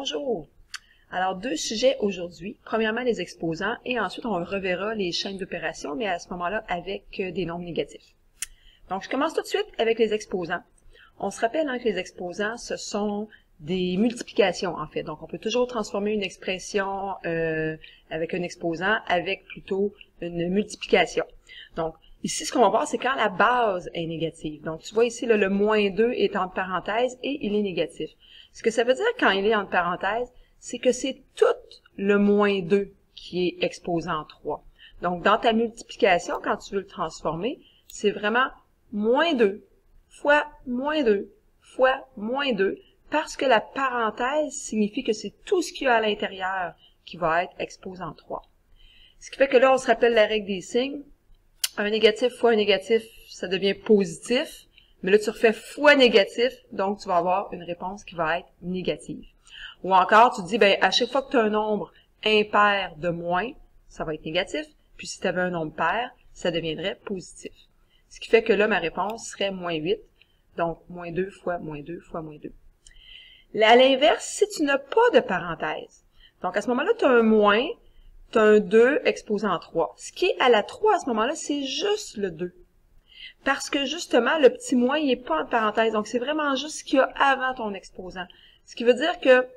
Bonjour! Alors, deux sujets aujourd'hui. Premièrement, les exposants et ensuite, on reverra les chaînes d'opération, mais à ce moment-là, avec des nombres négatifs. Donc, je commence tout de suite avec les exposants. On se rappelle que les exposants, ce sont des multiplications, en fait. Donc, on peut toujours transformer une expression avec un exposant avec plutôt une multiplication. Donc, ici, ce qu'on va voir, c'est quand la base est négative. Donc, tu vois ici, là, le moins 2 est entre parenthèses et il est négatif. Ce que ça veut dire quand il est entre parenthèses, c'est que c'est tout le moins 2 qui est exposé en 3. Donc, dans ta multiplication, quand tu veux le transformer, c'est vraiment moins 2 fois moins 2 fois moins 2, parce que la parenthèse signifie que c'est tout ce qu'il y a à l'intérieur qui va être exposé en 3. Ce qui fait que là, on se rappelle la règle des signes. Un négatif fois un négatif, ça devient positif. Mais là, tu refais fois négatif, donc tu vas avoir une réponse qui va être négative. Ou encore, tu te dis, ben, à chaque fois que tu as un nombre impair de moins, ça va être négatif. Puis si tu avais un nombre pair, ça deviendrait positif. Ce qui fait que là, ma réponse serait moins 8. Donc, moins 2 fois moins 2 fois moins 2. À l'inverse, si tu n'as pas de parenthèse, donc à ce moment-là, tu as un moins, tu as un 2 exposé en 3. Ce qui est à la 3 à ce moment-là, c'est juste le 2. Parce que justement, le petit moins, il n'est pas en parenthèse. Donc, c'est vraiment juste ce qu'il y a avant ton exposant. Ce qui veut dire que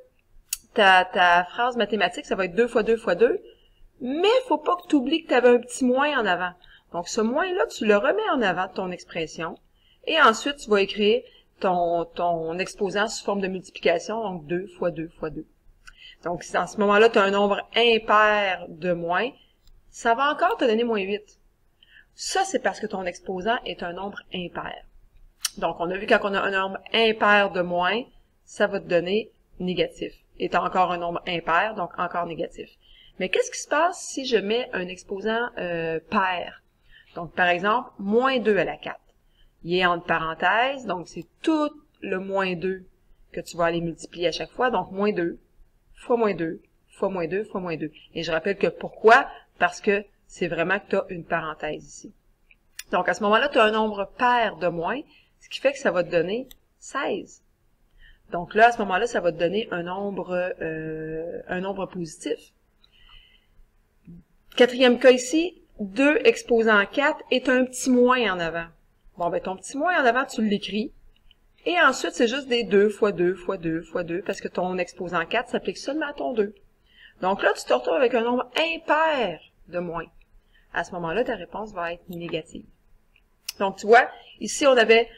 ta phrase mathématique, ça va être 2 fois 2 fois 2. Mais il ne faut pas que tu oublies que tu avais un petit moins en avant. Donc, ce moins-là, tu le remets en avant de ton expression. Et ensuite, tu vas écrire ton exposant sous forme de multiplication. Donc, 2 fois 2 fois 2. Donc, si en ce moment-là, tu as un nombre impair de moins, ça va encore te donner moins 8. Ça, c'est parce que ton exposant est un nombre impair. Donc, on a vu quand on a un nombre impair de moins, ça va te donner négatif. Et tu as encore un nombre impair, donc encore négatif. Mais qu'est-ce qui se passe si je mets un exposant pair? Donc, par exemple, moins 2 à la 4. Il est entre parenthèses, donc c'est tout le moins 2 que tu vas aller multiplier à chaque fois. Donc, moins 2 fois moins 2 fois moins 2 fois moins 2. Et je rappelle que pourquoi? Parce que c'est vraiment que tu as une parenthèse ici. Donc, à ce moment-là, tu as un nombre pair de moins, ce qui fait que ça va te donner 16. Donc là, à ce moment-là, ça va te donner un nombre positif. Quatrième cas ici, 2 exposant 4 est un petit moins en avant. Bon, ben ton petit moins en avant, tu l'écris. Et ensuite, c'est juste des 2 fois 2 fois 2 fois 2, parce que ton exposant 4 s'applique seulement à ton 2. Donc là, tu te retrouves avec un nombre impair de moins. À ce moment-là, ta réponse va être négative. Donc, tu vois, ici, on avait...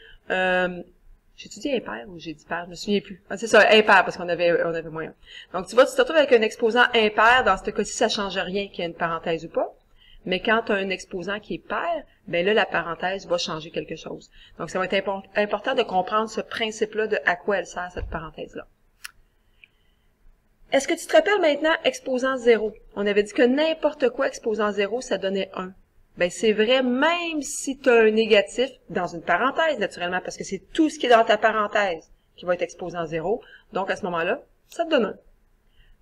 j'ai-tu dit impair ou j'ai dit pair? Je me souviens plus. Ah, c'est ça, impair, parce qu'on avait moins 1. Donc, tu vois, tu te retrouves avec un exposant impair. Dans ce cas-ci, ça ne change rien qu'il y ait une parenthèse ou pas. Mais quand tu as un exposant qui est pair, ben là, la parenthèse va changer quelque chose. Donc, ça va être important de comprendre ce principe-là de à quoi elle sert, cette parenthèse-là. Est-ce que tu te rappelles maintenant exposant 0? On avait dit que n'importe quoi exposant 0, ça donnait 1. Ben, c'est vrai même si tu as un négatif dans une parenthèse, naturellement, parce que c'est tout ce qui est dans ta parenthèse qui va être exposant 0. Donc, à ce moment-là, ça te donne 1.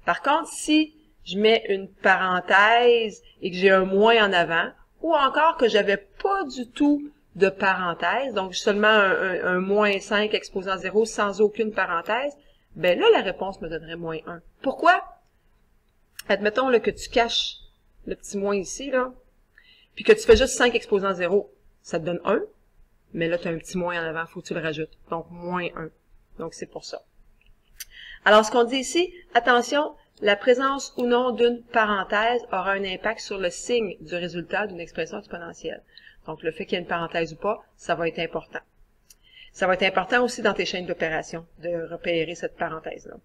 Par contre, si je mets une parenthèse et que j'ai un moins en avant, ou encore que j'avais pas du tout de parenthèse, donc seulement un moins 5 exposant 0 sans aucune parenthèse, ben là, la réponse me donnerait moins 1. Pourquoi? Admettons là, que tu caches le petit moins ici, là, puis que tu fais juste 5 exposant 0, ça te donne 1, mais là, tu as un petit moins en avant, il faut que tu le rajoutes. Donc, moins 1. Donc, c'est pour ça. Alors, ce qu'on dit ici, attention, la présence ou non d'une parenthèse aura un impact sur le signe du résultat d'une expression exponentielle. Donc, le fait qu'il y ait une parenthèse ou pas, ça va être important. Ça va être important aussi dans tes chaînes d'opération de repérer cette parenthèse-là.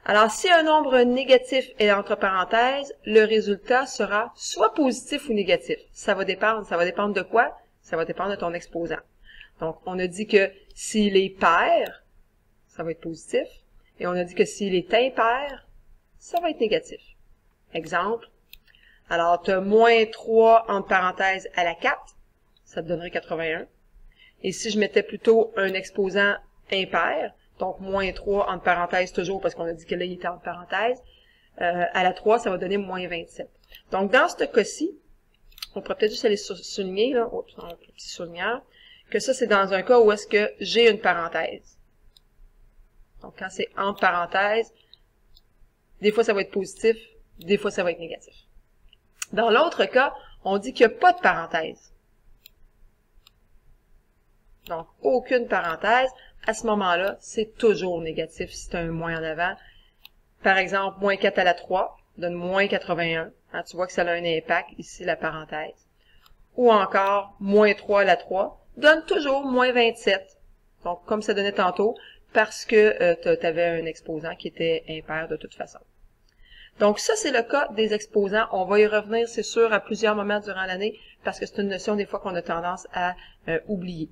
Alors, si un nombre négatif est entre parenthèses, le résultat sera soit positif ou négatif. Ça va dépendre de quoi? Ça va dépendre de ton exposant. Donc, on a dit que s'il est pair, ça va être positif. Et on a dit que s'il est impair, ça va être négatif. Exemple. Alors, tu as moins 3 entre parenthèses à la 4, ça te donnerait 81. Et si je mettais plutôt un exposant impair, donc moins 3 entre parenthèses toujours, parce qu'on a dit que là, il était entre parenthèses, à la 3, ça va donner moins 27. Donc, dans ce cas-ci, on pourrait peut-être juste aller souligner, là, un petit souligneur, que ça, c'est dans un cas où est-ce que j'ai une parenthèse. Donc, quand c'est entre parenthèses, Des fois, ça va être positif, des fois, ça va être négatif. Dans l'autre cas, on dit qu'il n'y a pas de parenthèse. Donc, aucune parenthèse. À ce moment-là, c'est toujours négatif si tu as un moins en avant. Par exemple, moins 4 à la 3 donne moins 81. Hein, tu vois que ça a un impact ici, la parenthèse. Ou encore, moins 3 à la 3 donne toujours moins 27. Donc, comme ça donnait tantôt, parce que tu avais un exposant qui était impair de toute façon. Donc, ça, c'est le cas des exposants. On va y revenir, c'est sûr, à plusieurs moments durant l'année, parce que c'est une notion des fois qu'on a tendance à oublier.